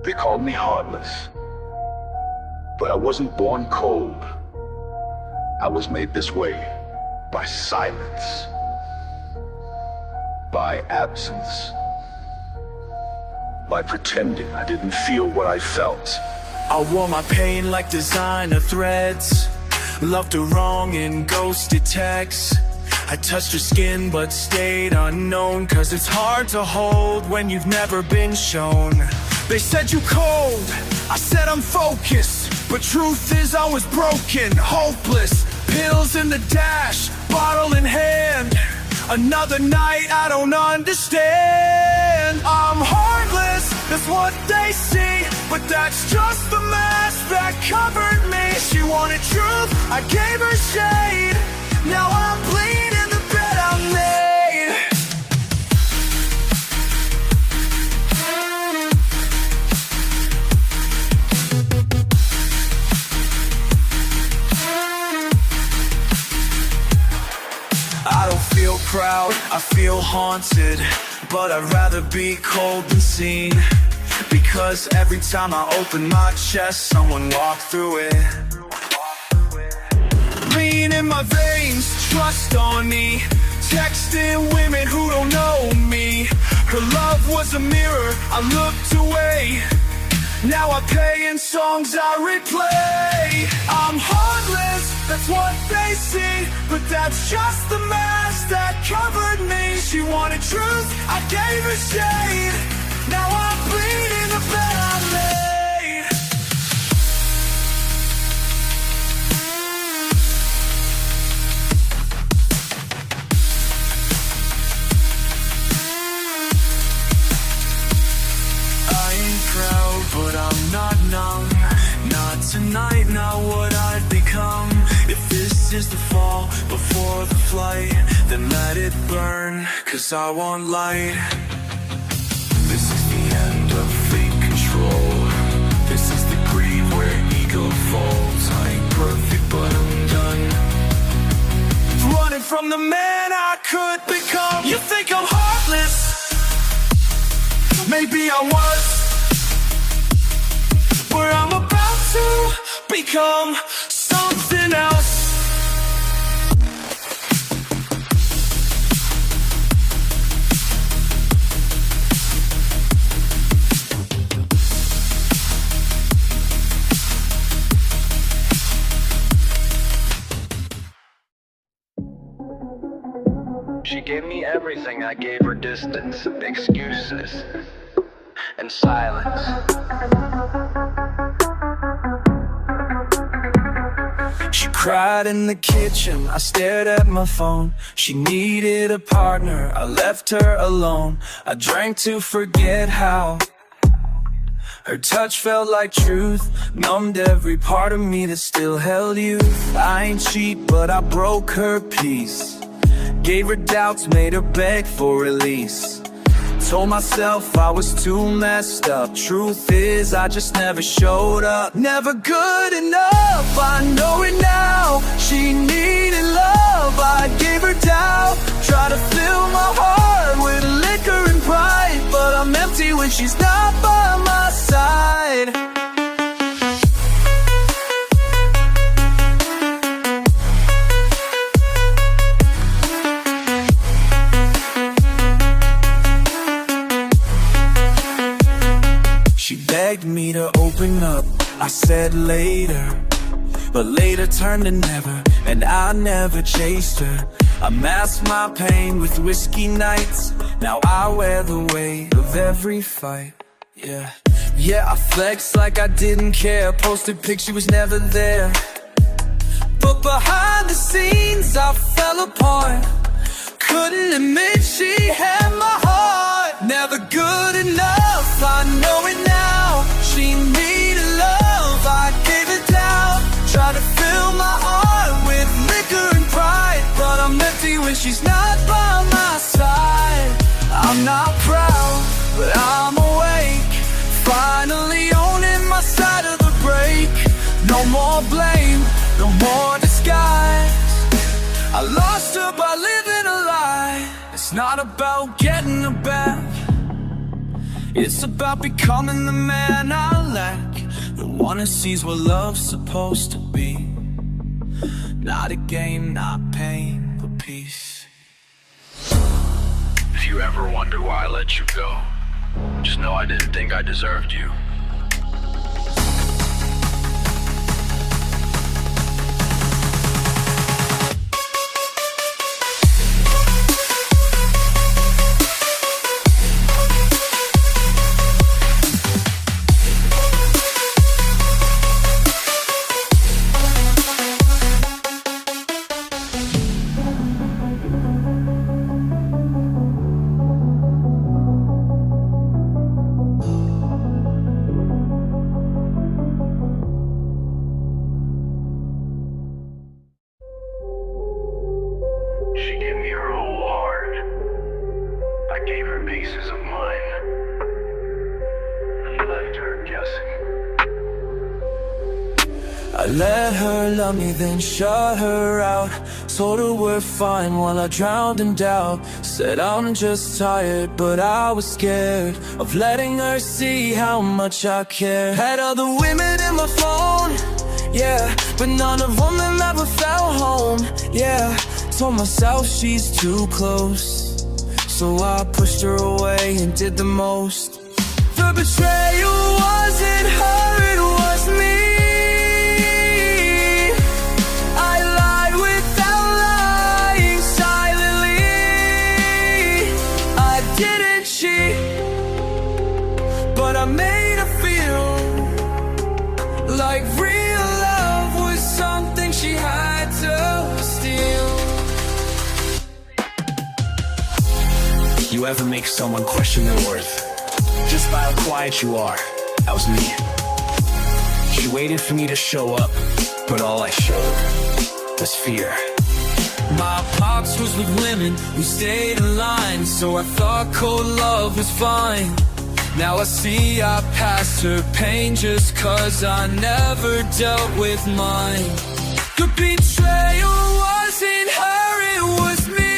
They called me heartless. But I wasn't born cold. I was made this way by silence, by absence, by pretending I didn't feel what I felt. I wore my pain like designer threads, loved her wrong in ghosted texts. I touched her skin but stayed unknown, cause it's hard to hold when you've never been shown. They said you cold, I said I'm focused, but truth is I was broken, hopeless. Pills in the dash, bottle in hand. Another night I don't understand. I'm heartless, that's what they see, but that's just the mask that covered me. She wanted truth, I gave her shade. Now I'm bleeding the bed I made. I don't feel proud, I feel haunted, but I'd rather be cold than seen, because every time I open my chest, someone walked through it. Lean in my veins, trust on me, texting women who don't know me. Her love was a mirror, I looked away. Now I play in songs I replay. I'm heartless, that's what they see, but that's just the mask that covered me. She wanted truth, I gave her shade. Now I'm bleeding the bed I made. I ain't proud, but I'm not numb. Not tonight, not what I've become. If this is the fall before the flight, then let it burn, cause I want light. This is the end of fake control. This is the grave where ego folds. I ain't perfect, but I'm done running from the man I could become. You think I'm heartless? Maybe I was, where I'm about to become something else. She gave me everything, I gave her distance, excuses, and silence. She cried in the kitchen, I stared at my phone. She needed a partner, I left her alone. I drank to forget how her touch felt like truth, numbed every part of me that still held you. I ain't cheap, but I broke her peace. Gave her doubts, made her beg for release. Told myself I was too messed up. Truth is, I just never showed up. Never good enough, I know it now. She needed love, I gave her doubt. Tried to fill my heart with liquor and pride, but I'm empty when she's not by my side. She begged me to open up, I said later, but later turned to never, and I never chased her. I masked my pain with whiskey nights, now I wear the weight of every fight. Yeah, I flexed like I didn't care, posted pics, she was never there. But behind the scenes I fell apart, couldn't admit she had my heart. Never good enough, I know it now. She needed love, I gave it down. Tried to fill my heart with liquor and pride, but I'm empty when she's not by my side. I'm not proud, but I'm awake, finally owning my side of the break. No more blame, no more disguise. I lost her by living a lie. It's not about getting her back, It's about becoming the man I lack, the one who sees what love's supposed to be. Not a game, not pain, but peace. If you ever wonder why I let you go, just know I didn't think I deserved you. She gave me her whole heart. I gave her pieces of mine. I left her guessing. I let her love me, then shut her out. Told her we're fine while I drowned in doubt. Said I'm just tired, but I was scared of letting her see how much I care. Had other women in my phone, yeah, but none of them ever felt home, yeah. Told myself she's too close, so I pushed her away and did the most. The betrayal wasn't her, it was me. I lied without lying silently. I didn't cheat, but I made her feel like real love was something she had to steal. You ever make someone question their worth just by how quiet you are? That was me. She waited for me to show up, but all I showed was fear. My pops was with women who stayed in line, so I thought cold love was fine. Now I see I passed her pain just cause I never dealt with mine. The betrayal wasn't her, it was me.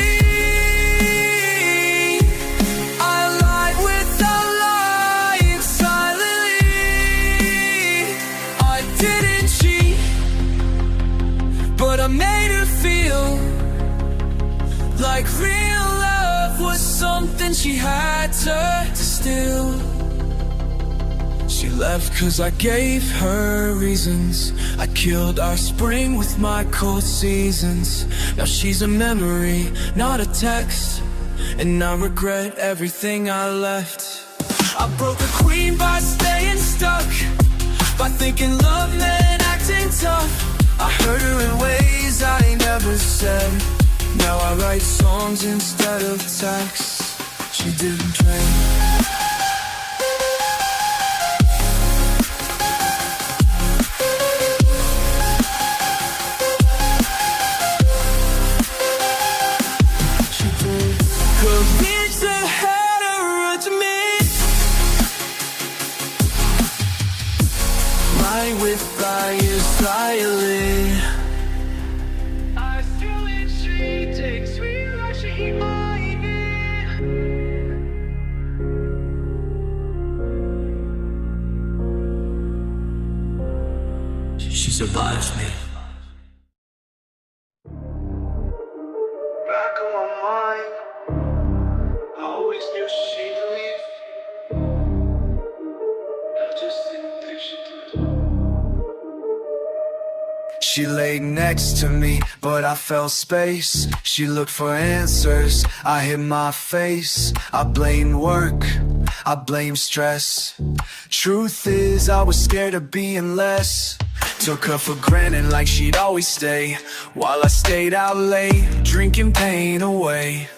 But I made her feel like real love was something she had to steal. She left cause I gave her reasons. I killed our spring with my cold seasons. Now she's a memory, not a text, and I regret everything I left. I broke a queen by staying stuck, by thinking love meant acting tough. I hurt her in ways I never said. Now I write songs instead of texts. She didn't train. She did. Convinced that had her to me. Lying with fire silent. She survives me. Back on my mind, I always knew she'd leave. I just didn't think she'd do it. She laid next to me, but I felt space. She looked for answers, I hid my face. I blamed work, I blamed stress. Truth is, I was scared of being less. Took her for granted like she'd always stay, while I stayed out late, drinking pain away.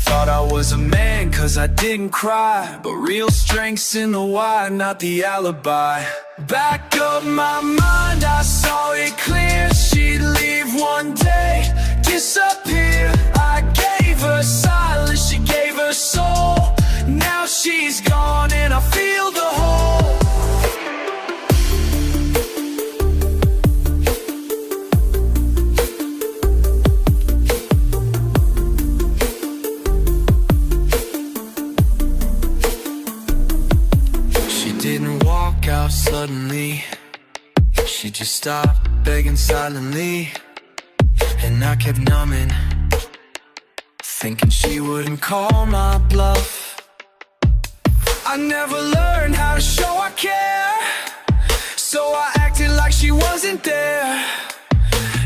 Thought I was a man cause I didn't cry, but real strength's in the why, not the alibi. Back of my mind, I saw it clear. She'd leave one day, disappear. I gave her silence, she gave her soul. Now she's gone and I feel the hole. didn't walk out suddenly. She just stopped begging silently, and I kept numbing, thinking she wouldn't call my bluff. I never learned how to show I care, so I acted like she wasn't there.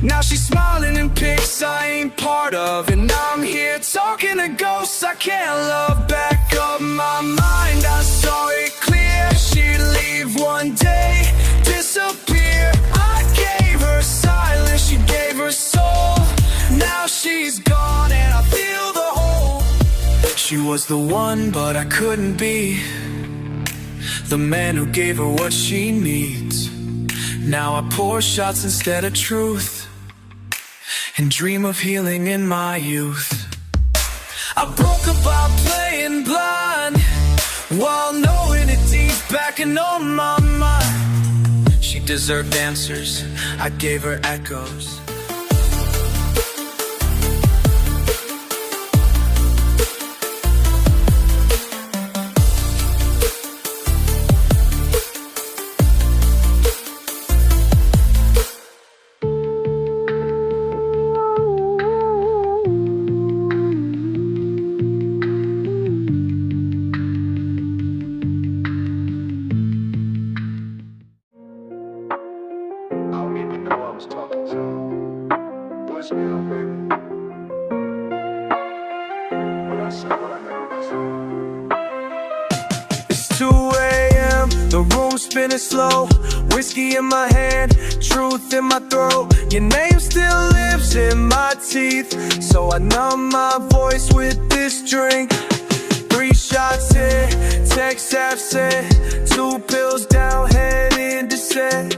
Now she's smiling in pics I ain't part of, and I'm here talking to ghosts I can't love. Back up my mind, I saw it clear. She'd leave one day, disappear. I gave her silence, she gave her soul. Now she's gone and I feel the hole. She was the one, but I couldn't be the man who gave her what she needs. Now I pour shots instead of truth, and dream of healing in my youth. I broke up by playing blind, while knowing it deep back and on my mind. She deserved answers, I gave her echoes. It's 2 a.m., the room's spinning slow. Whiskey in my hand, truth in my throat. Your name still lives in my teeth, so I numb my voice with this drink. 3 shots in, text half sent, 2 pills down, head in descent.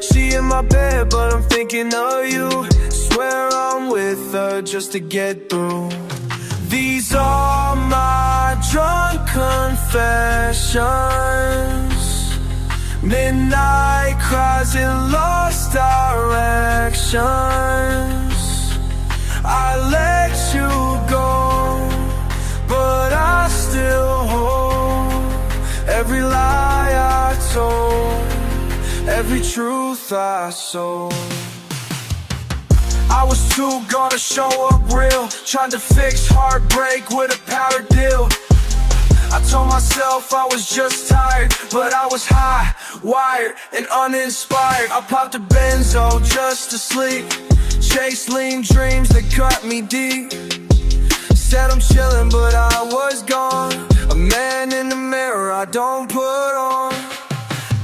She in my bed, but I'm thinking of you. Swear I'm with her just to get through. These are my drunk confessions, midnight cries in lost directions. I let you go, but I still hold every lie I told, every truth I sold. I was too gonna show up real, trying to fix heartbreak with a powder deal. I told myself I was just tired, but I was high, wired, and uninspired. I popped a benzo just to sleep, chased lean dreams that cut me deep. Said I'm chilling, but I was gone, a man in the mirror I don't put on.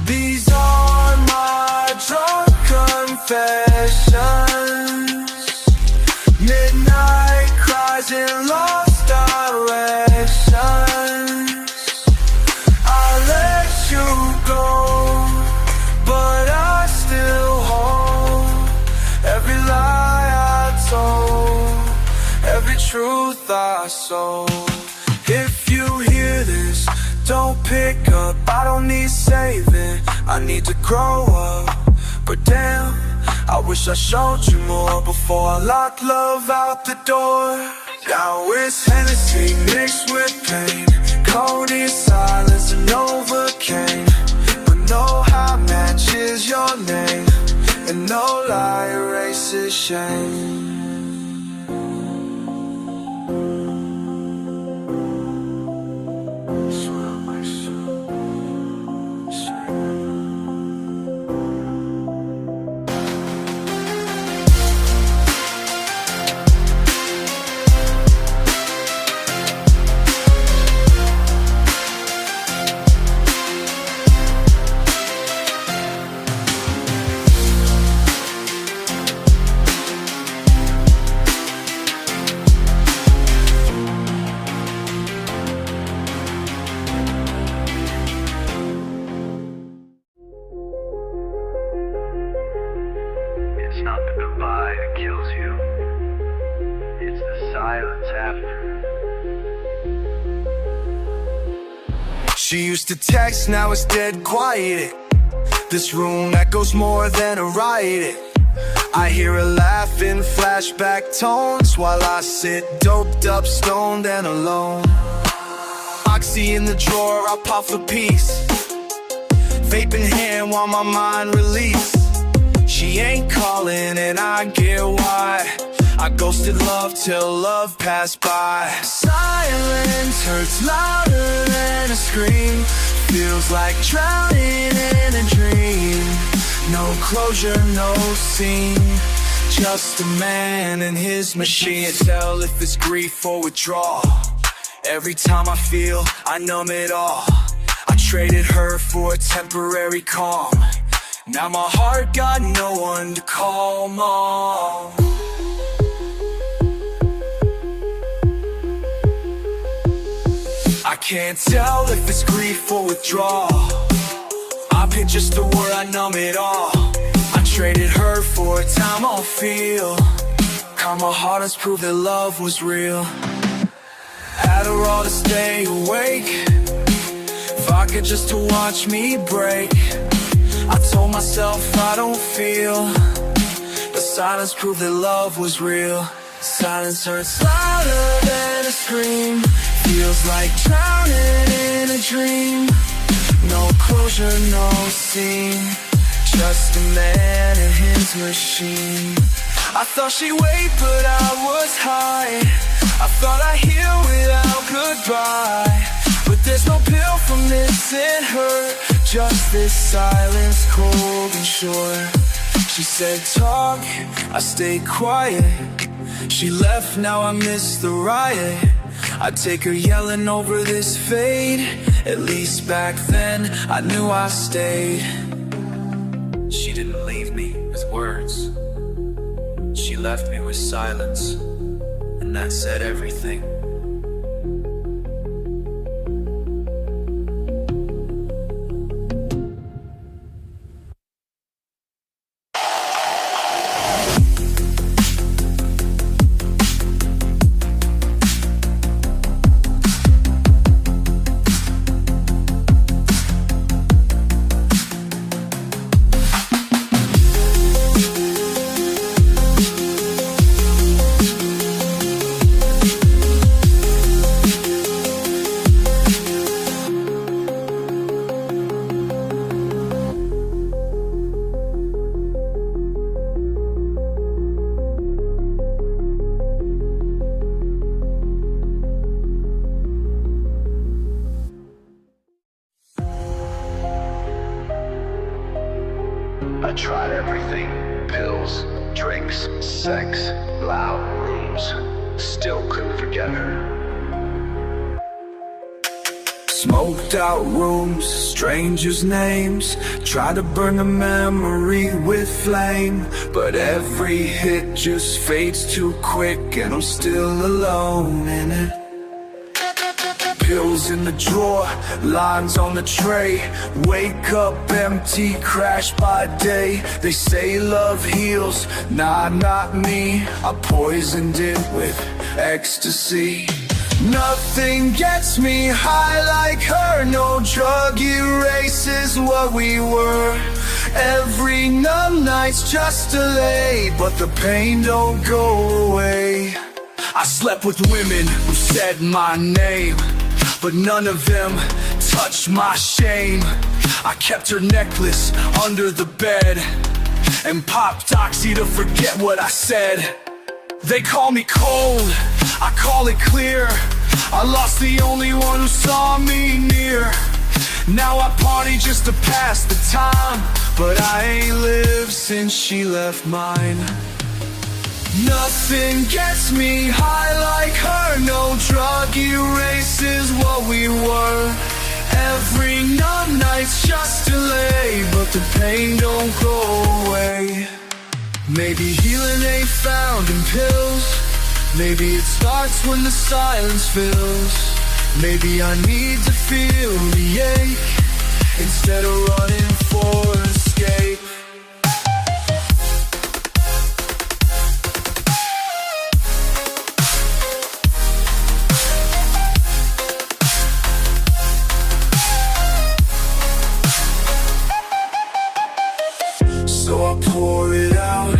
These are my drunk confessions, midnight cries in lost directions. I let you go, but I still hold every lie I told, every truth I sold. If you hear this, don't pick up, I don't need saving, I need to grow up. But damn, I wish I showed you more before I locked love out the door. Now it's Hennessy mixed with pain, codeine, silence, and Novocaine. But no high matches your name, and no lie erases shame. It's not the goodbye that kills you, it's the silence after. She used to text, now it's dead quiet. This room echoes more than a riot. I hear her laugh in flashback tones while I sit doped up, stoned and alone. Oxy in the drawer, I puff a piece. vape in hand while my mind release. She ain't calling and I get why. I ghosted love till love passed by. Silence hurts louder than a scream. Feels like drowning in a dream. No closure, no scene. Just a man and his machine. Can't tell if it's grief or withdrawal. Every time I feel, I numb it all. I traded her for a temporary calm. Now my heart got no one to call mom. I can't tell if it's grief or withdrawal. I pick just the word, I numb it all. I traded her for a time I'll feel. Calm my heart has proved that love was real. Adderall to stay awake, vodka just to watch me break. I told myself I don't feel, but silence proved that love was real. Silence hurts louder than a scream. Feels like drowning in a dream. No closure, no scene. Just a man and his machine. I thought she'd wait, but I was high. I thought I'd heal without goodbye. But there's no pill from this in her. Just this silence, cold and sure. She said talk, I stayed quiet. She left, now I miss the riot. I'd take her yelling over this fade. At least back then, I knew I stayed. She didn't leave me with words. She left me with silence, and that said everything. I tried everything. Pills, drinks, sex, loud rooms. Still couldn't forget her. Smoked out rooms, strangers' names. Tried to burn a memory with flame, but every hit just fades too quick, and I'm still alone in it. Pills in the drawer, lines on the tray. Wake up empty, crash by day. They say love heals, nah, not me. I poisoned it with ecstasy. Nothing gets me high like her. No drug erases what we were. Every numb night's just delayed, but the pain don't go away. I slept with women who said my name, but none of them touched my shame. I kept her necklace under the bed and popped oxy to forget what I said. They call me cold, I call it clear. I lost the only one who saw me near. Now I party just to pass the time, but I ain't lived since she left mine. Nothing gets me high like her. No drug erases what we were. Every numb night's just delay, but the pain don't go away. Maybe healing ain't found in pills. Maybe it starts when the silence fills. Maybe I need to feel the ache instead of running for escape. So I pour it out,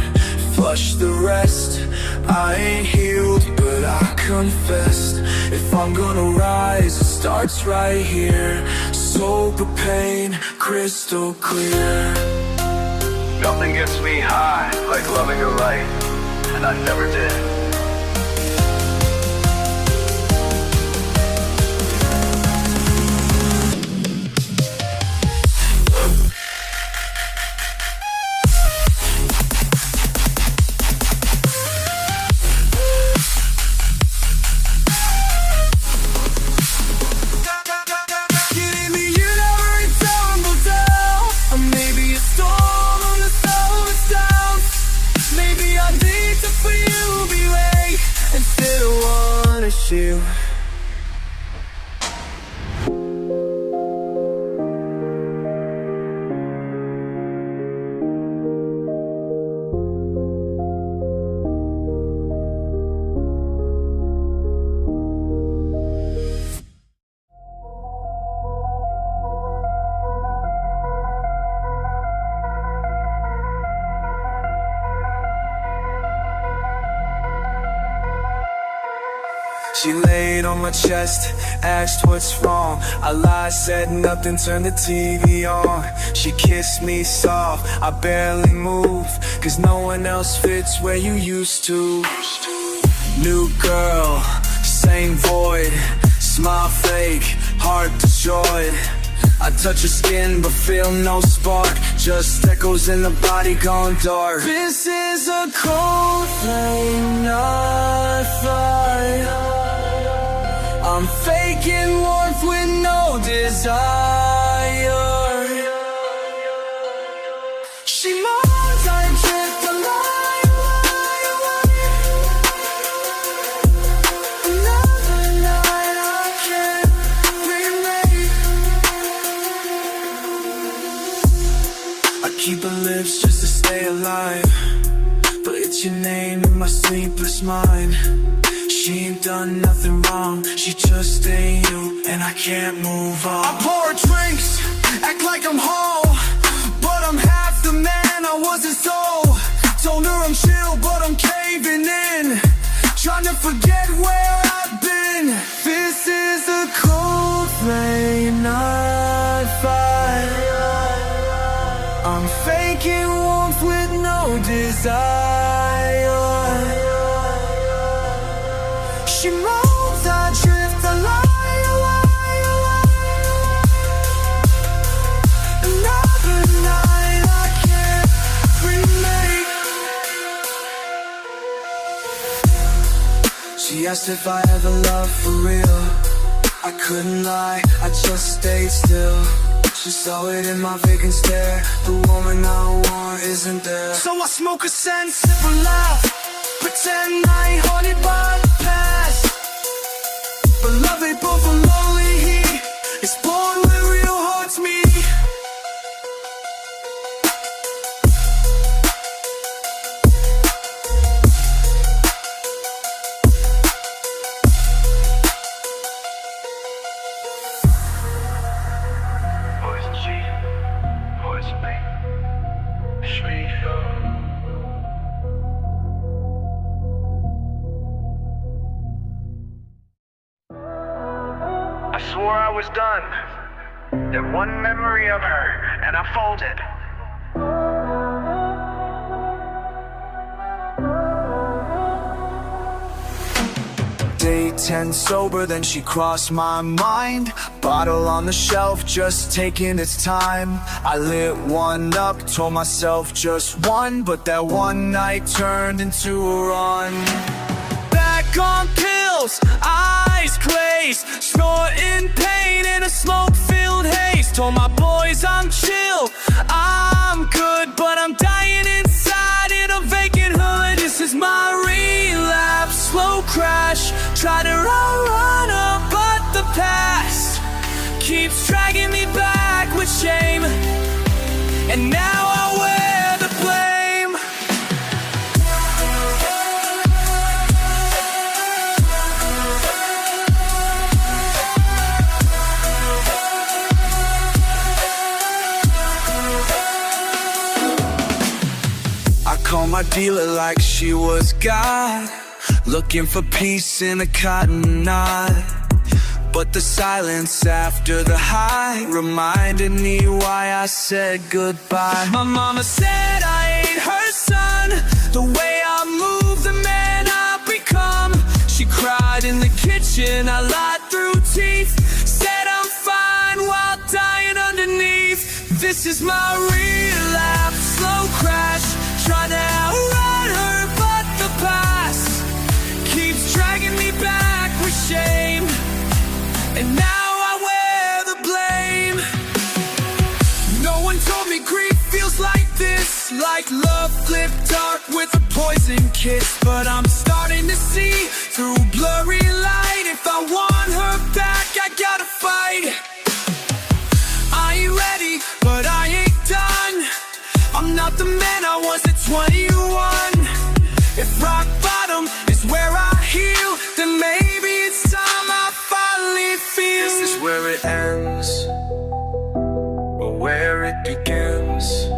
flush the rest. I ain't healed, but I confessed. If I'm gonna rise, it starts right here. sober pain, crystal clear. Nothing gets me high like loving her right, and I never did. You. She laid on my chest, asked what's wrong. I lied, said nothing, turned the TV on. She kissed me soft, I barely moved, cause no one else fits where you used to. New girl, same void, smile fake, heart destroyed. I touch her skin but feel no spark, just echoes in the body gone dark. This is a cold flame, not fire. I'm faking warmth with no desire. She moans, I drift a lie, another night I can't remake. I keep her lips just to stay alive, but it's your name in my sleepless mind. She ain't done nothing wrong, she just ain't you, and I can't move on. I pour her drinks, act like I'm whole, but I'm half the man I wasn't sold. Told her I'm chill, but I'm caving in, trying to forget where I've been. This is a cold flame, not fire. I'm faking warmth with no desire. She moans, I drift a lie, another night I can't remake. She asked if I ever loved for real. I couldn't lie, I just stayed still. She saw it in my vacant stare. The woman I want isn't there. So I smoke a scent, sip a laugh, pretend I ain't haunted by the past. But love ain't born from lonely heat, it's born where real hearts meet. Poison G, poison me, sweet love. I swore I was done. That one memory of her, and I folded. Day 10 sober, then she crossed my mind. Bottle on the shelf, just taking its time. I lit one up, told myself just one, but that one night turned into a run. Back on pills, eyes glazed, snorting pain in a smoke-filled haze. Told my boys I'm chill, I'm good, but I'm dying inside in a vacant hood. This is my relapse, slow crash. Try to run up, but the past keeps dragging me back with shame, and now I wear the blame. I call my dealer like she was God, looking for peace in a cotton knot. But the silence after the high reminded me why I said goodbye. My mama said I ain't her son. The way I move, the man I've become. She cried in the kitchen, I lied through teeth. Said I'm fine while dying underneath. This is my real life, slow crash. Trying to outrun her, but the past keeps dragging me back with shame. And now I wear the blame. No one told me grief feels like this, like love flipped dark with a poison kiss. But I'm starting to see through blurry light. If I want her back, I gotta fight. I ain't ready, but I ain't done. I'm not the man I was at 21. If rock bottom is where I heal, then maybe it's time I finally feel. Is this where it ends, or where it begins?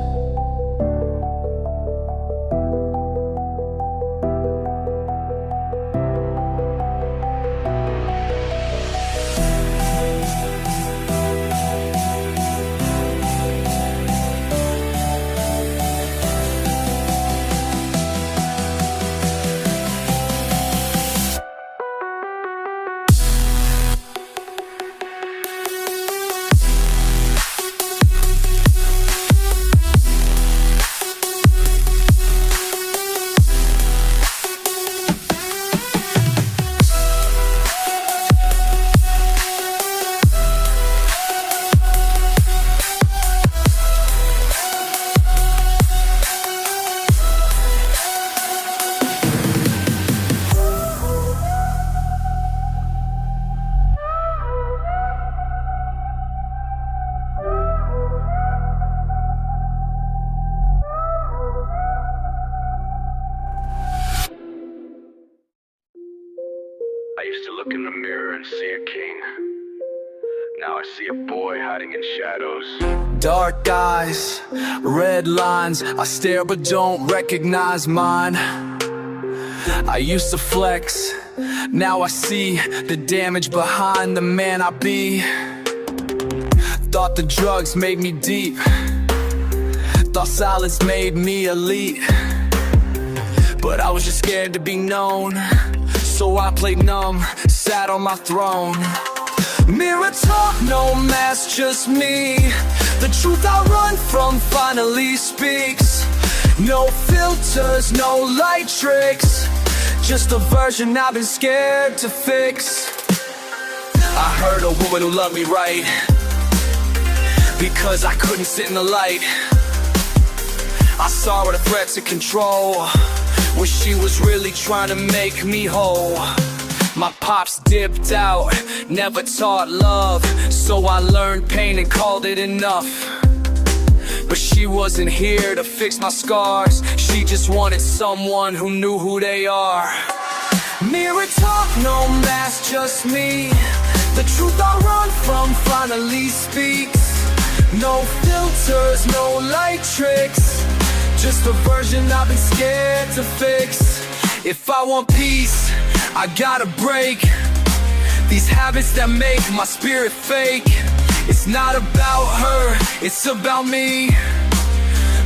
I used to look in the mirror and see a king. Now I see a boy hiding in shadows. Dark eyes, red lines, I stare but don't recognize mine. I used to flex, now I see the damage behind the man I be. Thought the drugs made me deep, thought silence made me elite. But I was just scared to be known, so I played numb, sat on my throne. Mirror talk, no mask, just me. The truth I run from finally speaks. No filters, no light tricks, just a version I've been scared to fix. I heard a woman who loved me right, because I couldn't sit in the light. I saw her a threat to control, when she was really trying to make me whole. My pops dipped out, never taught love, so I learned pain and called it enough. But she wasn't here to fix my scars, she just wanted someone who knew who they are. Mirror talk, no mask, just me. The truth I run from finally speaks. No filters, no light tricks, just a version I've been scared to fix. If I want peace, I gotta break these habits that make my spirit fake. It's not about her, it's about me,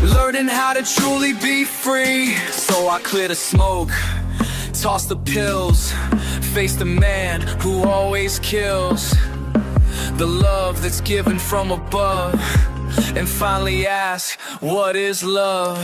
learning how to truly be free. So I clear the smoke, toss the pills, face the man who always kills. The love that's given from above, and finally ask, what is love?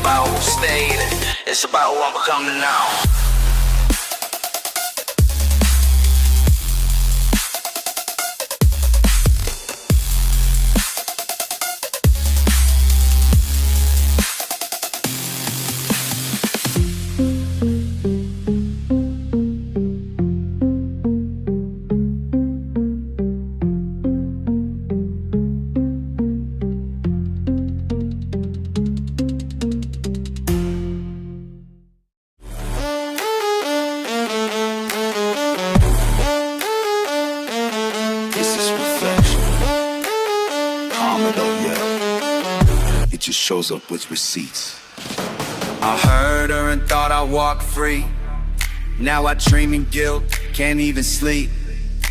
About who stayed, it's about who I'm becoming now. shows up with receipts. I heard her and thought I walked free. Now I dream in guilt, can't even sleep.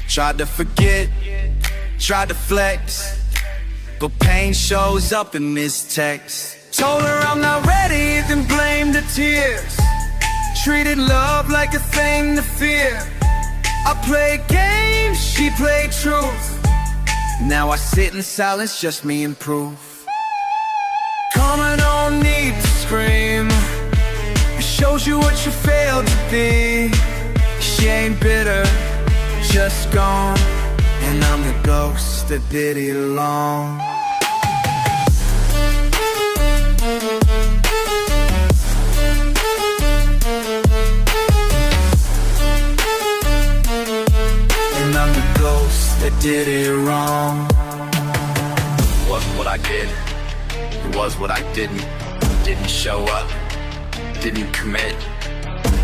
Tried to forget, tried to flex, but pain shows up in missed texts. Told her I'm not ready, then blamed the tears. Treated love like a thing to fear. I played games, she played truth. Now I sit in silence, just me and proof. Karma don't need to scream. It shows you what you failed to be. She ain't bitter, just gone, and I'm the ghost that did it alone. And I'm the ghost that did it wrong. Wasn't what I did, it was what I didn't. Didn't show up, didn't commit.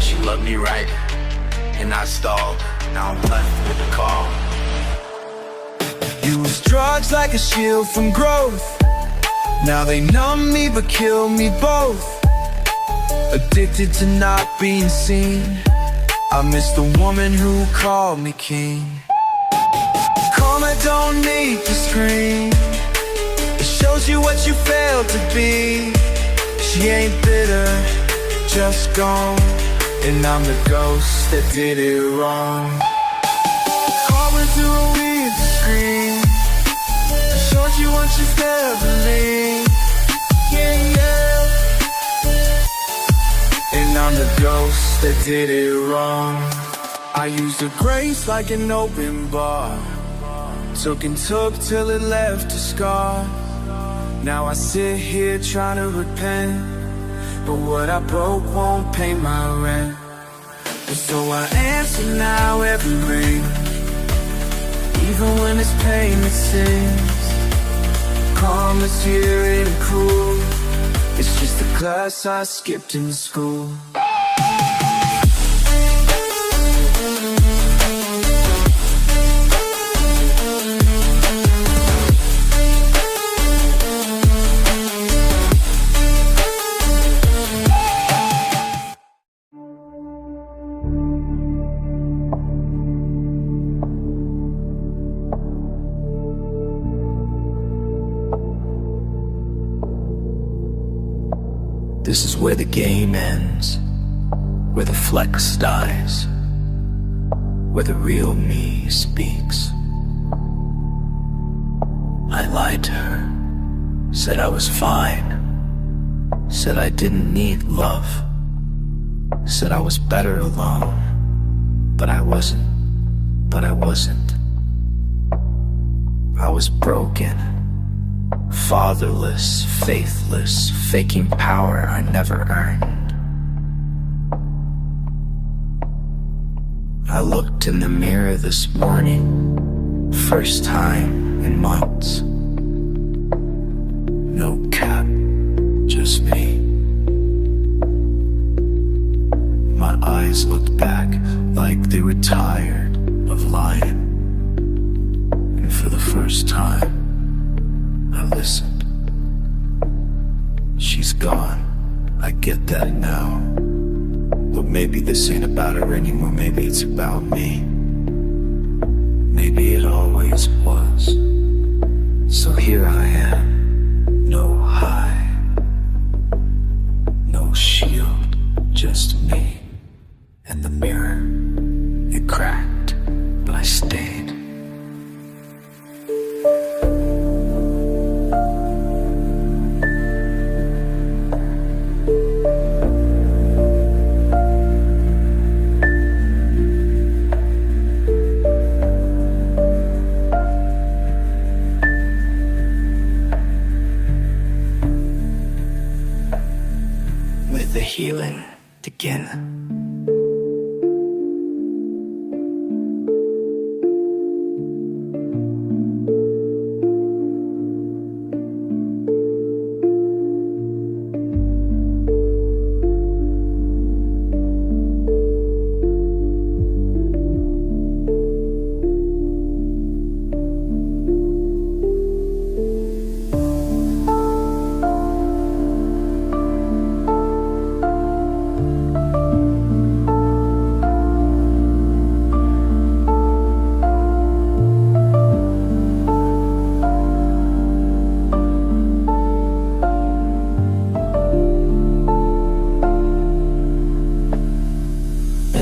She loved me right, and I stalled. Now I'm left with the call. Use drugs like a shield from growth. Now they numb me but kill me both. Addicted to not being seen. I miss the woman who called me king. Karma don't need to scream. It shows you what you failed to be. She ain't bitter, just gone, and I'm the ghost that did it wrong. Calling through a weird scream. It shows you what you failed to leave. Yeah, yeah. And I'm the ghost that did it wrong. I used her grace like an open bar. Took and took till it left a scar. Now I sit here trying to repent, but what I broke won't pay my rent. And so I answer now every ring, even when it's pain that sings. Calm is here and cool. It's just the class I skipped in school. This is where the game ends, where the flex dies, where the real me speaks. I lied to her, said I was fine, said I didn't need love, said I was better alone, but I wasn't. I was broken, fatherless, faithless, faking power I never earned. I looked in the mirror this morning, first time in months. No cap, just me. My eyes looked back like they were tired of lying. And for the first time, I listened. She's gone, I get that now. But maybe this ain't about her anymore, maybe it's about me. Maybe it always was. So here I am, no high, no shield, just me. And the mirror, it cracked, but I stayed. The healing begin.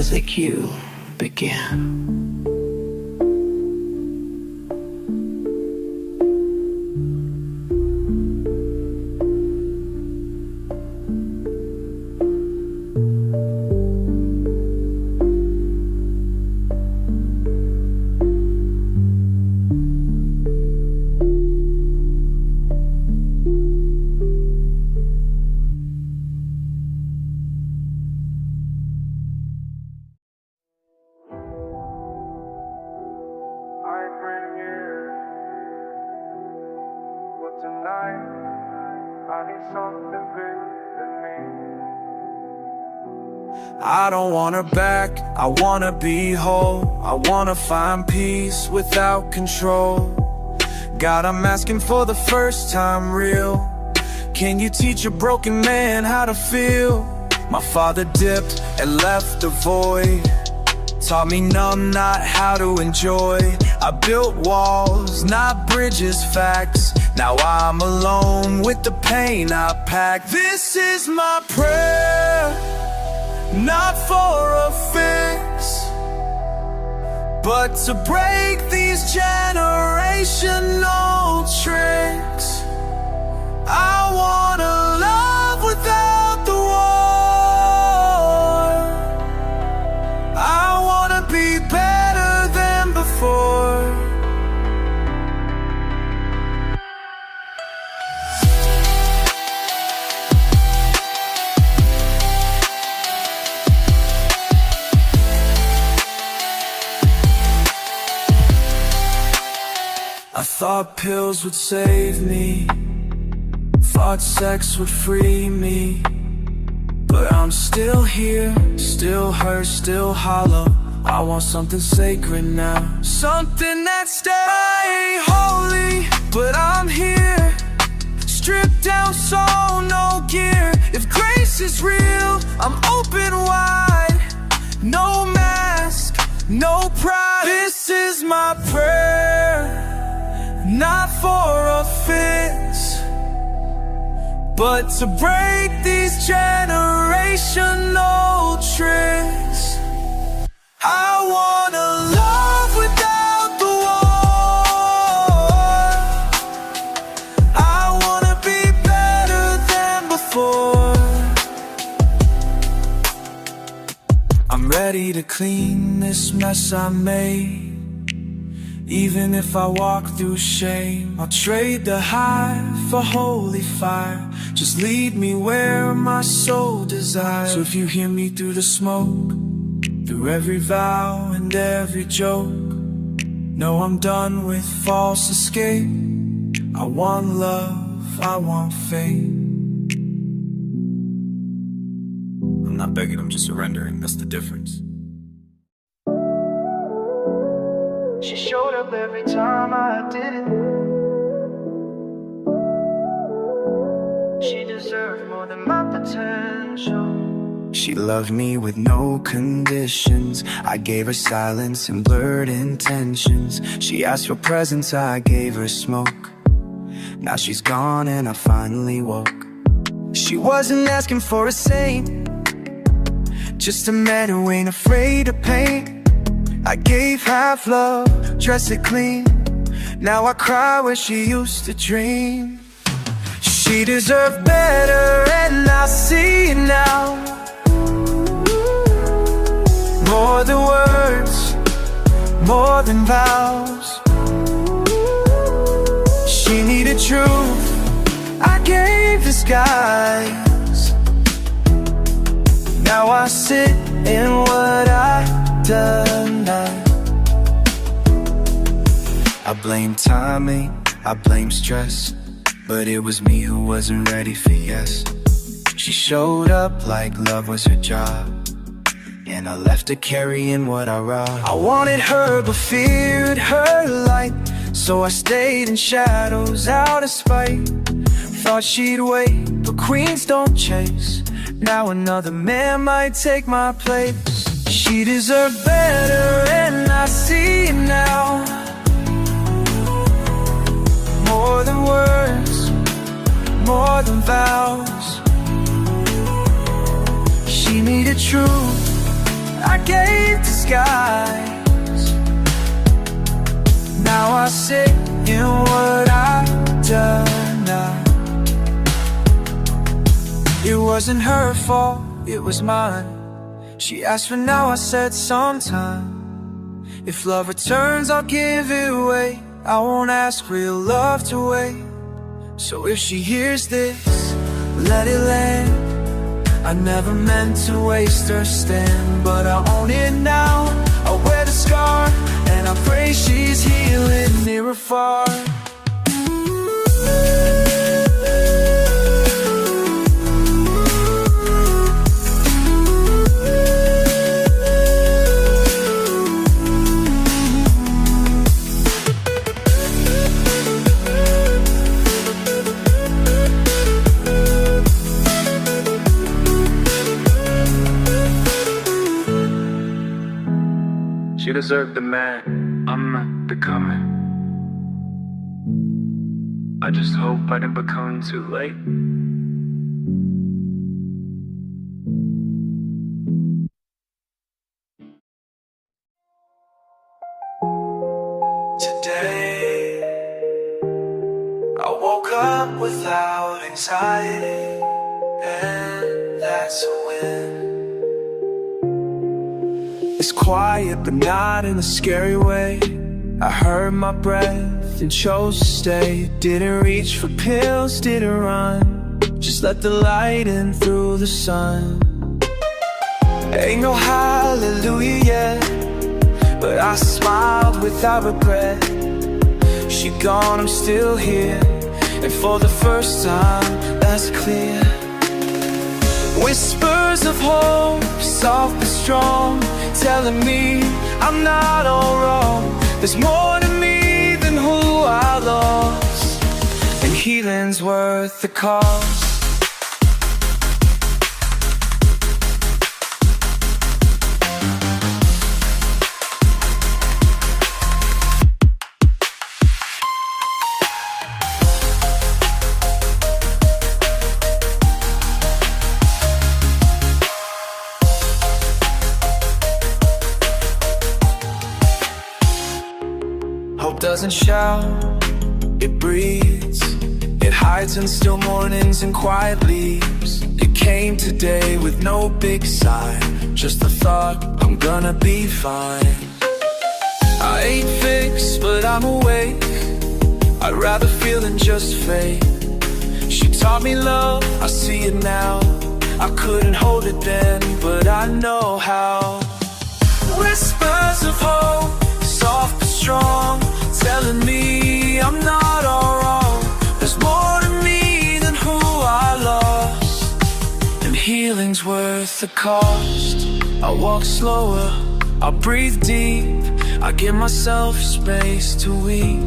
just like you began. Tonight, I need something bigger than me. I don't want her back, I wanna be whole. I wanna find peace without control. God, I'm asking for the first time real. Can you teach a broken man how to feel? My father dipped and left a void, taught me numb, not how to enjoy. I built walls, not bridges, facts. Now I'm alone with the pain I packed. This is my prayer, not for a fix, but to break these generational tricks. I wanna love without the war. I wanna be better than before. I thought pills would save me, thought sex would free me, but I'm still here, still hurt, still hollow. I want something sacred now, something that stays. I ain't holy, but I'm here, stripped down soul, no gear. If grace is real, I'm open wide, no mask, no pride. This is my prayer, not for a fix, but to break these generational tricks. I wanna love without the war. I wanna be better than before. I'm ready to clean this mess I made. Even if I walk through shame, I'll trade the high for holy fire. Just lead me where my soul desires. So if you hear me through the smoke, through every vow and every joke, know I'm done with false escape. I want love, I want faith. I'm not begging, I'm just surrendering, that's the difference. She showed up every time I didn't. She deserved more than my potential. She loved me with no conditions. I gave her silence and blurred intentions. She asked for presents, I gave her smoke. Now she's gone and I finally woke. She wasn't asking for a saint, just a man who ain't afraid of pain. I gave half love, dressed it clean. Now I cry where she used to dream. She deserved better and I see it now. More than words, more than vows. She needed truth, I gave disguise. Now I sit in what I denied. I blame timing, I blame stress, but it was me who wasn't ready for yes. She showed up like love was her job, and I left her carrying what I robbed. I wanted her but feared her light, so I stayed in shadows out of spite. Thought she'd wait, but queens don't chase. Now another man might take my place. She deserved better and I see it now. More than words, more than vows. She needed truth, I I gave to skies. Now I sit in what I've done now. It wasn't her fault, it was mine. She asked for now, I said sometime. If love returns, I'll give it away. I won't ask real love to wait. So if she hears this, let it land. I never meant to waste her stand, but I own it now. I wear the scar, and I pray she's healing near or far. She deserved the man I'm not becoming. I just hope I didn't become too late. Today, I woke up without anxiety, and that's a win. It's quiet, but not in a scary way. I heard my breath and chose to stay. Didn't reach for pills, didn't run. Just let the light in through the sun. Ain't no hallelujah yet, but I smiled without regret. She gone, I'm still here, and for the first time, that's clear. Whispers of hope, soft but strong, telling me I'm not all wrong. There's more to me than who I lost, and healing's worth the cost. Hope doesn't shout, it breathes. It hides in still mornings and quiet leaves. It came today with no big sign, just the thought I'm gonna be fine. I ain't fixed, but I'm awake. I'd rather feel than just fake. She taught me love, I see it now. I couldn't hold it then, but I know how. Whispers of hope, soft but strong, telling me I'm not all wrong. There's more to me than who I lost, and healing's worth the cost. I walk slower, I breathe deep, I give myself space to weep.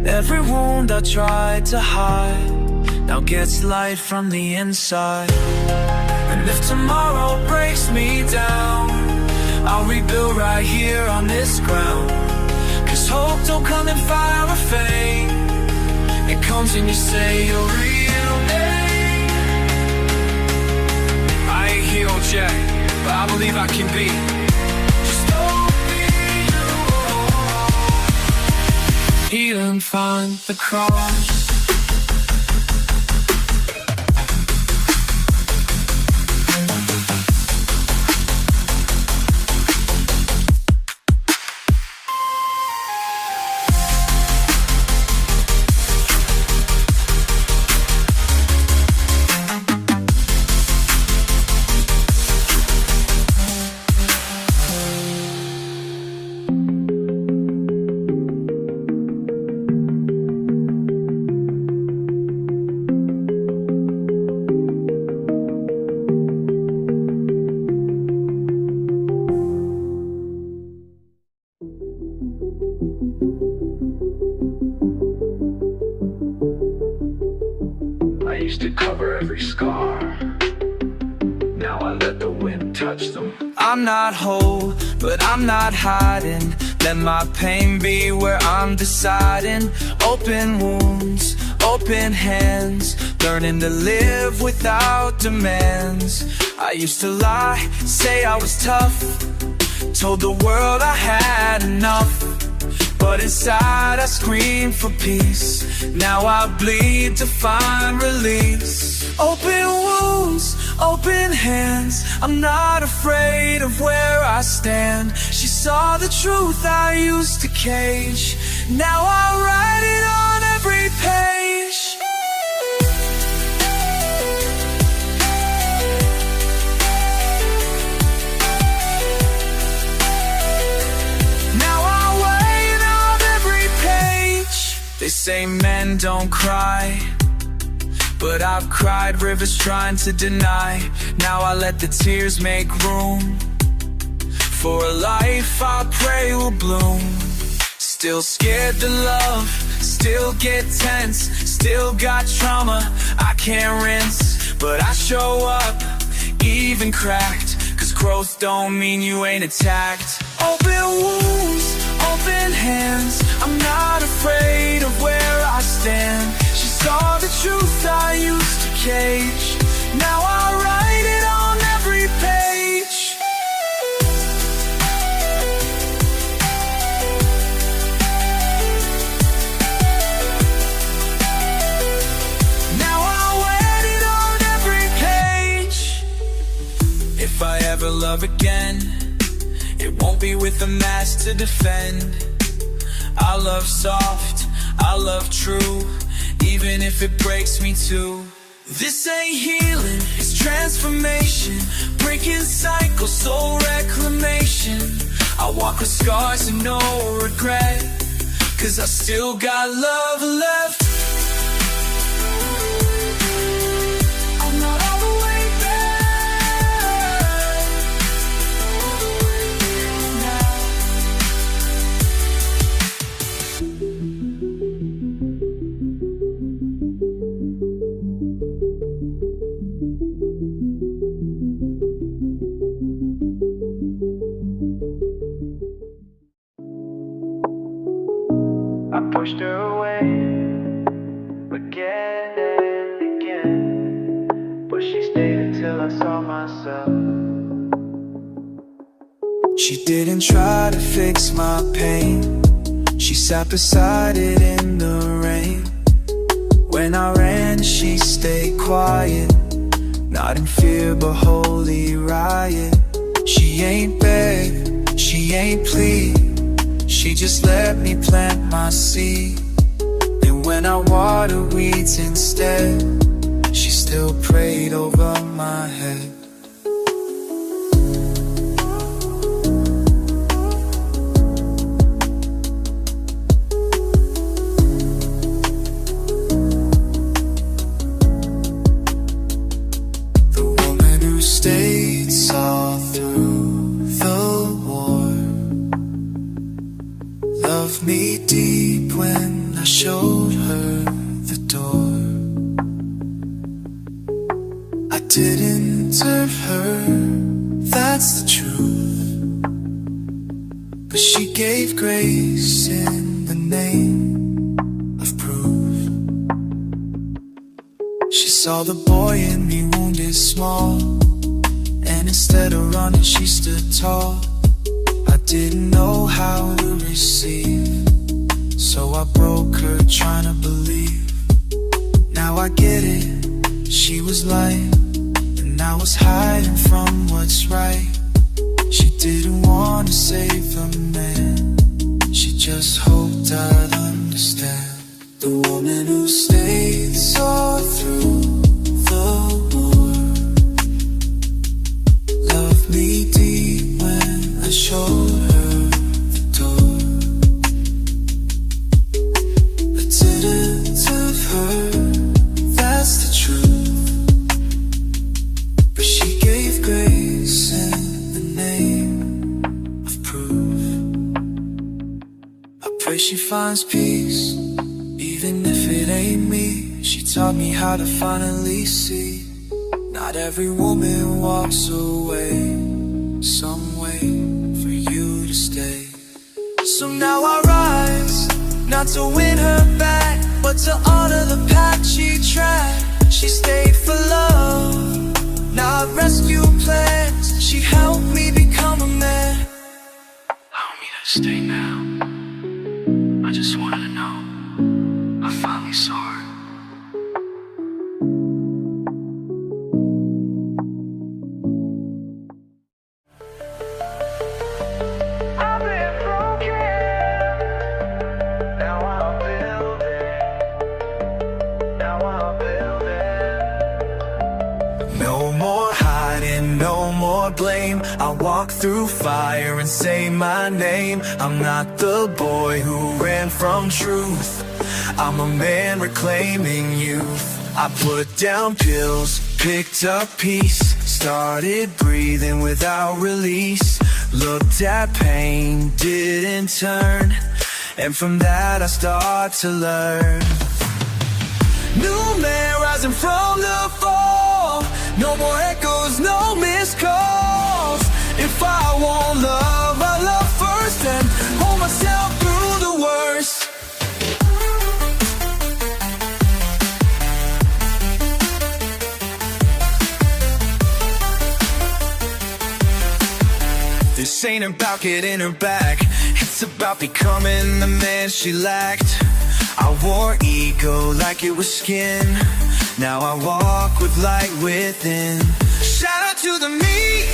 Every wound I tried to hide now gets light from the inside. And if tomorrow breaks me down, I'll rebuild right here on this ground. Cause hope don't come in fire or fame, it comes when you say your real name. I ain't healed yet, but I believe I can be. Just don't be you. Heal and find the cross. I used to cover every scar. Now I let the wind touch them. I'm not whole, but I'm not hiding. Let my pain be where I'm deciding. Open wounds, open hands, learning to live without demands. I used to lie, say I was tough, Told the world I had enough, but inside I scream for peace. Now I bleed to find release. Open wounds, open hands, I'm not afraid of where I stand. She saw the truth I used to cage, now I write it on every page. Now I write on every page. They say men don't cry, but I've cried rivers trying to deny. Now I let the tears make room for a life I pray will bloom. Still scared to love, still get tense, still got trauma I can't rinse. But I show up, even cracked, 'cause growth don't mean you ain't attacked. Open wounds, open hands, I'm not afraid of where I stand. She saw the truth I used to cage, now I write it on every page. Now I write it on every page. If I ever love again, it won't be with a mask to defend. I love soft, I love true, even if it breaks me too. This ain't healing, it's transformation, breaking cycles, soul reclamation. I walk with scars and no regret, 'cause I still got love left. I'm not all the way back now. I pushed her away again and again, but she stayed until I saw myself. She didn't try to fix my pain, she sat beside it in the rain. When I ran, she stayed quiet, not in fear but holy riot. She ain't beg, she ain't plead, she just let me plant my seed. And when I water weeds instead, she still prayed over my head. The woman who stayed saw through the war, loved me deep when I showed her the door. I didn't serve her, that's the truth, but she gave grace in the name of proof. She saw the boy in me wounded small, and instead of running she stood tall. I didn't know how to receive, so I broke her trying to believe. Now I get it, she was light, and I was hiding from what's right. She didn't want to save the man, she just hoped I'd understand. The woman who stayed saw through the war, loved me deep when I showed her the door. I didn't serve her, that's the truth, but she gave grace in the name of proof. I pray she finds peace, even if it ain't me. She taught me how to finally see, not every woman walks away, some way for you to stay. So now I rise, not to win her back, but to honor the path she trod. She stayed for love, not rescue plans. She helped me become a man, Stay now. I just wanted to know. I finally saw her. I've been broken. Now I'm building. Now I'm building. No more hiding, no more blame. I walk through fire and say my name. I'm not the boy who ran from truth. I'm a man reclaiming youth. I put down pills, picked up peace, started breathing without release. Looked at pain, didn't turn, and from that I start to learn. New man rising from the fall. No more echoes, no missed calls. If I want love, I love first and hold myself through the worst. This ain't about getting her back. It's about becoming the man she lacked. I wore ego like it was skin. Now I walk with light within. Shout out to the me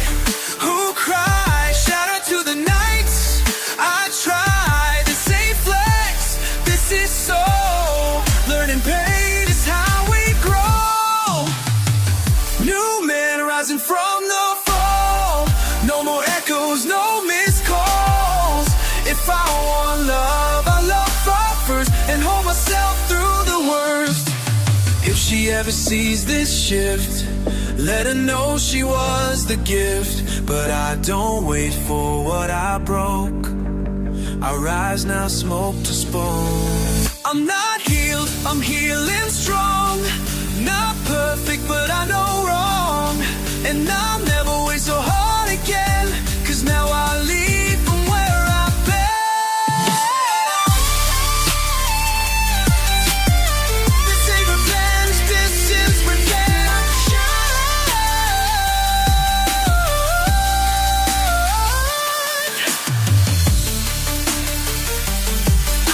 who cries. Shout out to the nights I try. This ain't flex, this is soul. Learning pain is how we grow. New man rising from the fall. No more echoes, no missed calls. If I want love, I love first and hold myself through the worst. If she ever sees this shift, let her know she was the gift. But I don't wait for what I broke. I rise now, smoke to spoke. I'm not healed, I'm healing strong. Not perfect, but I know wrong. And I'll never wait so hard again, 'cause now I lead from where I've been. This ain't revenge, this is redemption.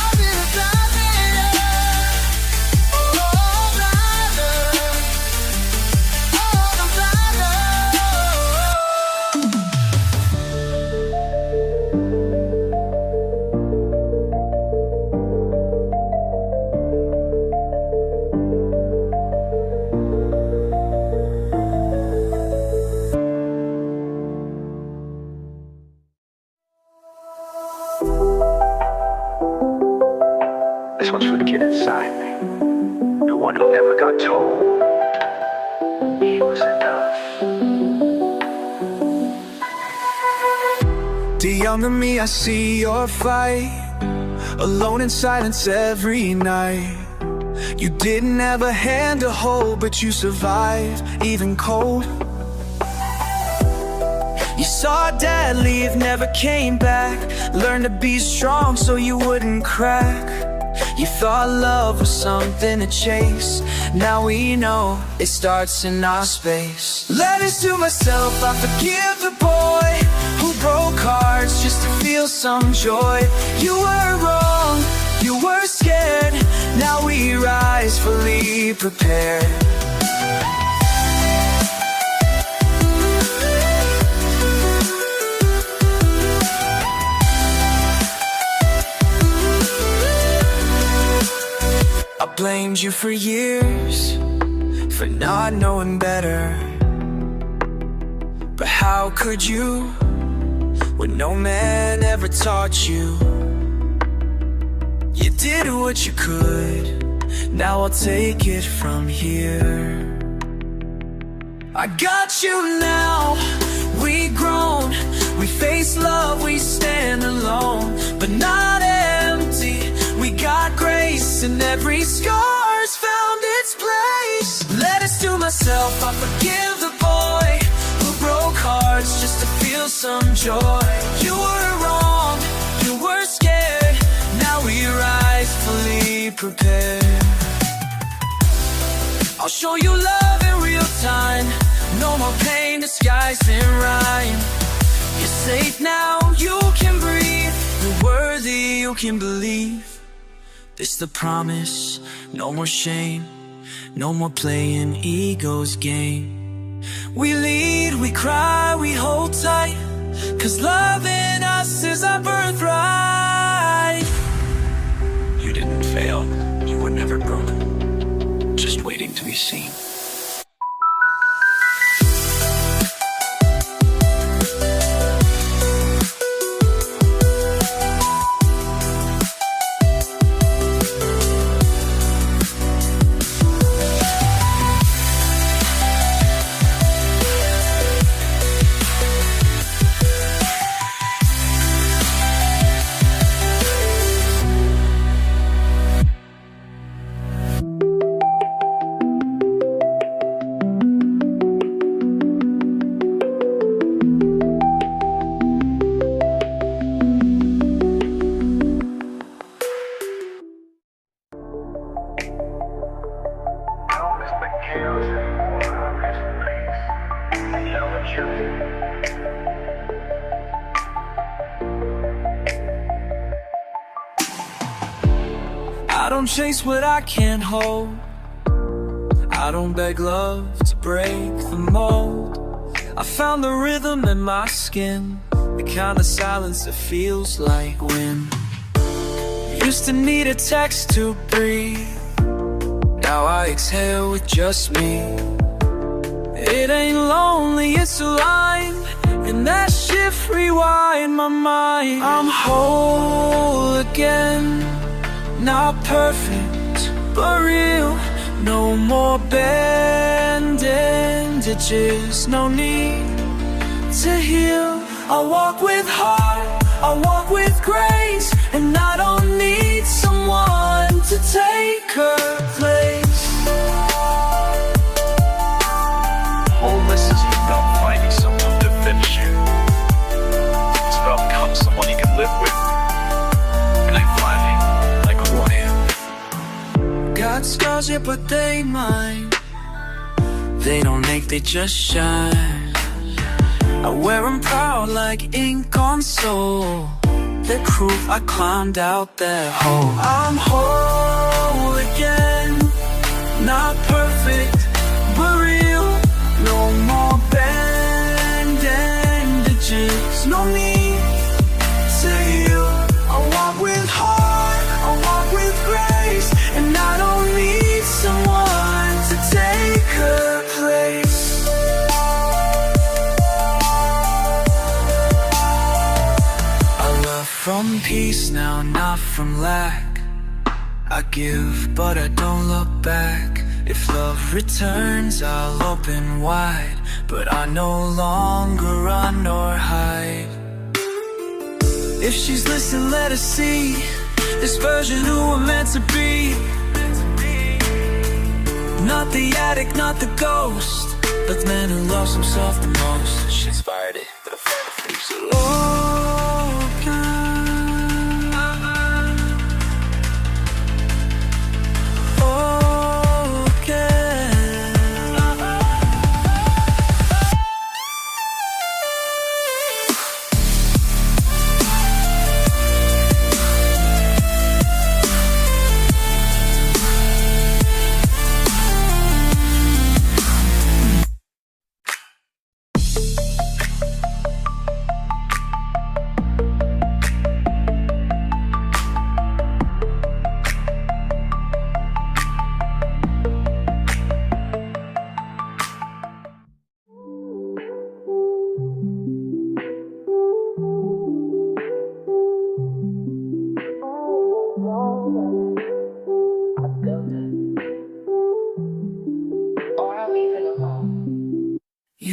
I've been a bad man. Oh, bladder. Oh, the bladder. This one's for the kid inside me. The one who never got told he was enough. The younger me, I see your fight. Alone in silence every night. You didn't have a hand to hold, but you survived, even cold. You saw dad leave, never came back. Learned to be strong so you wouldn't crack. You thought love was something to chase. Now we know it starts in our space. Letters to myself, I forgive the boy who broke hearts just to feel some joy. You were wrong, you were scared. Now we rise fully prepared. I blamed you for years for not knowing better. But how could you when no man ever taught you? You did what you could, now I'll take it from here. I got you now, we grown. We face love, we stand alone, but not empty. We got grace and every scar's found its place. Letters to myself, I forgive the boy who broke hearts just to feel some joy. You were wrong, you were scared. Now we rise fully prepared. I'll show you love in real time. No more pain disguised in rhyme. You're safe now, you can breathe. The you can believe. This the promise, no more shame, no more playing ego's game. We lead, we cry, we hold tight, 'cause love in us is our birthright. You didn't fail. You were never broken. Just waiting to be seen. I don't chase what I can't hold. I don't beg love to break the mold. I found the rhythm in my skin, the kind of silence that feels like wind. Used to need a text to breathe, now I exhale with just me. It ain't lonely, it's aligned, and that shift rewind my mind. I'm whole again, not perfect, but real. No more bandages, no need to heal. I walk with heart, I walk with grace, and I don't need someone to take her place. Wholeness isn't about finding someone to finish you. It's about becoming someone you can live with. And I finally, like who I am. Got scars, yeah, but they mine. They don't ache, they just shine. I wear them proud like ink on soul. The proof I climbed out that hole. I'm whole again, not perfect, but real. No more bandages, no need to heal. I walk with heart, I walk with grace, and I don't need someone to take her place. I love from peace now, not from lack. I give, but I don't look back. If love returns, I'll open wide, but I no longer run or hide. If she's listening, let her see this version who we're meant to be. Not the addict, not the ghost, but the man who loves himself the most. She inspired it, but I found it free, so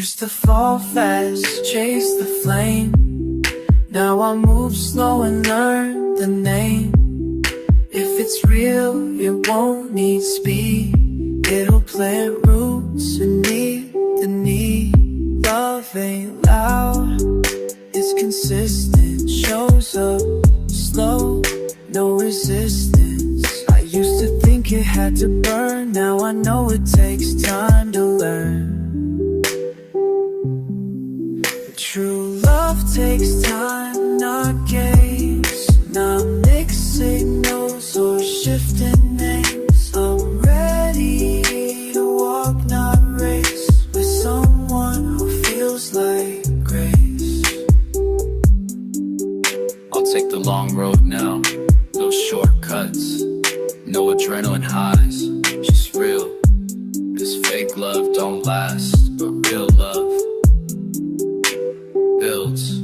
used to fall fast, chase the flame. Now I move slow and learn the name. If it's real, it won't need speed. It'll plant roots beneath the knee. Love ain't loud, it's consistent. Shows up slow, no resistance. I used to think it had to burn, now I know it takes time to learn. True love takes time, not games, not mixed take the long road now. No shortcuts, no adrenaline highs. She's real. This fake love don't last, but real love builds.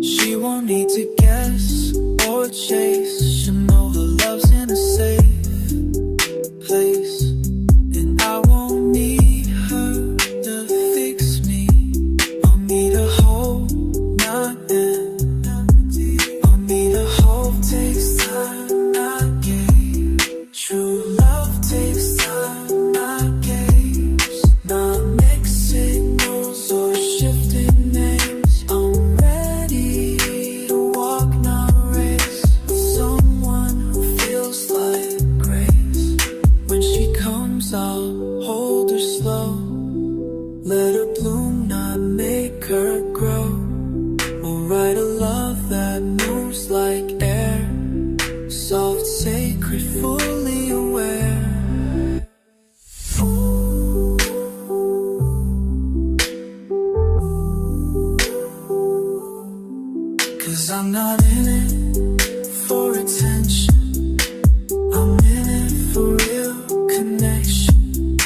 She won't need to guess or chase. She'll know her love's in a safe place, and I won't need her to fix me. I'll need a hope, not empty. I'll need a hope, takes time, not gave. True love takes time, not games. Not mixed signals or shifting names. I'm ready to walk, not race, with someone who feels like grace. When she comes, I'll hold her slow. Let her bloom, not make her grow. We'll write a love that moves like air, soft, sacred, fully aware. Cause I'm not in it for attention, I'm in it for real connection.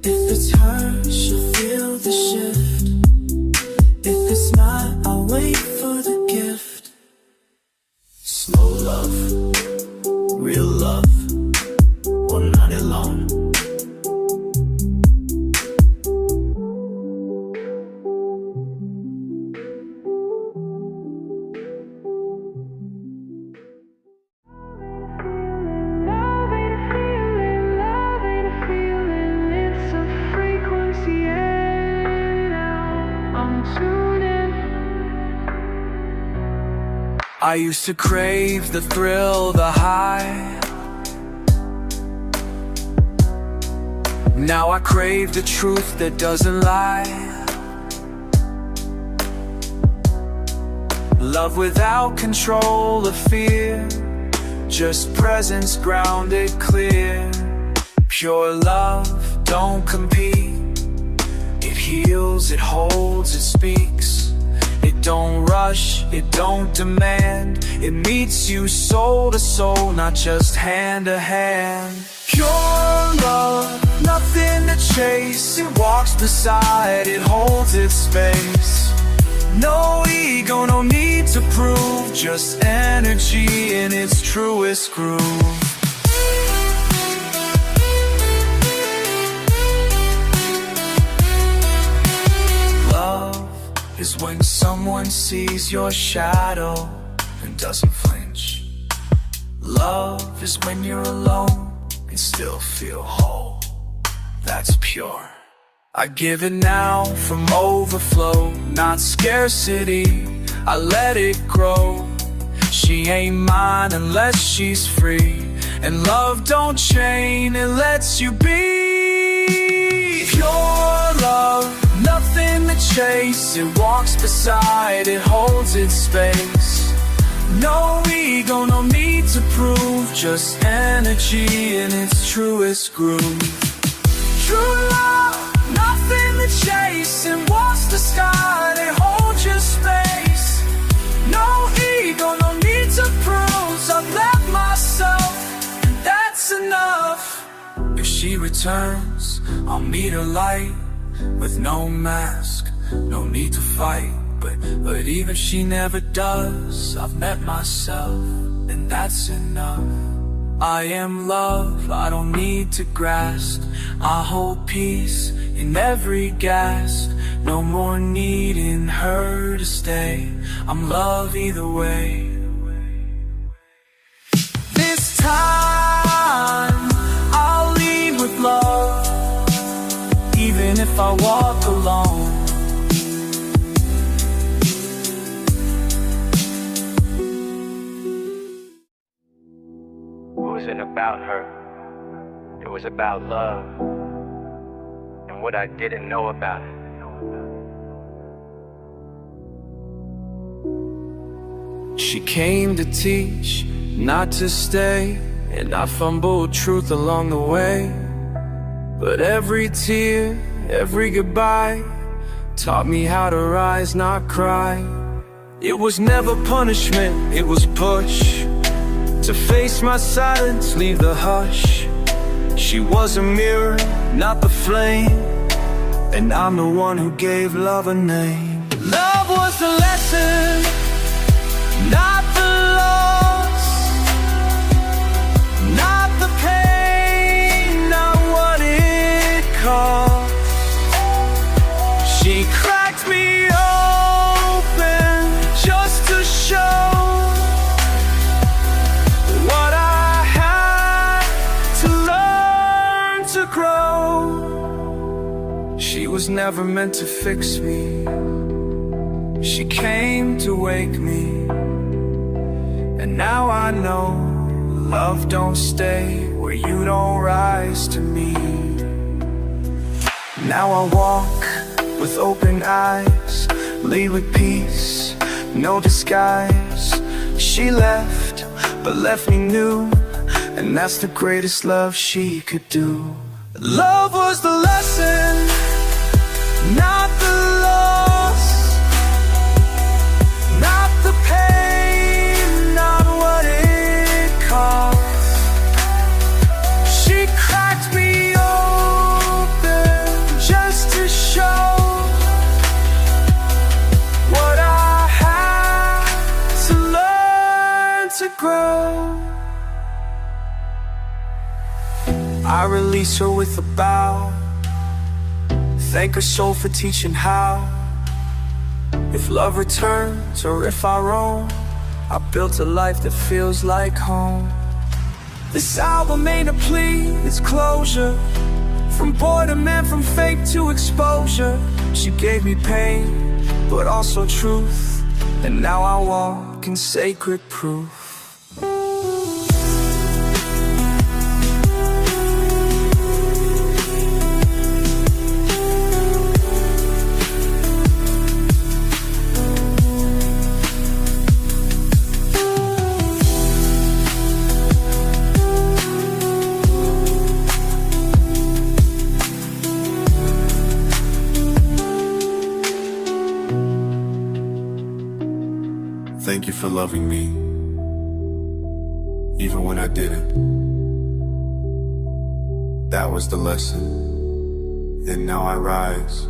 If it's her, she'll feel the shift. If it's not, I'll wait for the gift. Slow love, real love, one night alone. I used to crave the thrill, the high. Now I crave the truth that doesn't lie. Love without control or fear, just presence grounded clear. Pure love, don't compete. It heals, it holds, it speaks. It don't rush, it don't demand. It meets you soul to soul, not just hand to hand. Pure love, nothing to chase. It walks beside, it holds its space. No ego, no need to prove, just energy in its truest groove. Is when someone sees your shadow and doesn't flinch. Love is when you're alone and still feel whole. That's pure. I give it now from overflow, not scarcity. I let it grow. She ain't mine unless she's free. And love don't chain, it lets you be. Pure love, nothing to chase. It walks beside, it holds its space. No ego, no need to prove, just energy in its truest groove. True love, nothing to chase. It walks the sky, it holds your space. No ego, no need to prove, so I've left myself, and that's enough. If she returns, I'll meet her light with no mask, no need to fight. But even if she never does, I've met myself, and that's enough. I am love, I don't need to grasp. I hold peace in every gasp. No more needing her to stay. I'm love either way. This time, I'll lead with love, even if I walk alone. It wasn't about her, it was about love, and what I didn't know about it. She came to teach, not to stay, and I fumbled truth along the way. But every tear, every goodbye taught me how to rise, not cry. It was never punishment, it was push. To face my silence, leave the hush. She was a mirror, not the flame, and I'm the one who gave love a name. Love was the lesson, not the loss, not the pain, not what it cost. She cracked me open just to show what I had to learn to grow. She was never meant to fix me. She came to wake me. And now I know love don't stay where you don't rise to me. Now I walk with open eyes, lead with peace, no disguise. She left, but left me new, and that's the greatest love she could do. Love was the lesson, not the loss, not the pain, not what it cost. She cracked me open just to show what I had to learn to grow. I release her with a bow, thank her soul for teaching how. If love returns or if I roam, I built a life that feels like home. This album ain't a plea, it's closure. From boredom and from fake to exposure. She gave me pain, but also truth, and now I walk in sacred proof. Thank you for loving me, even when I didn't. That was the lesson, and now I rise.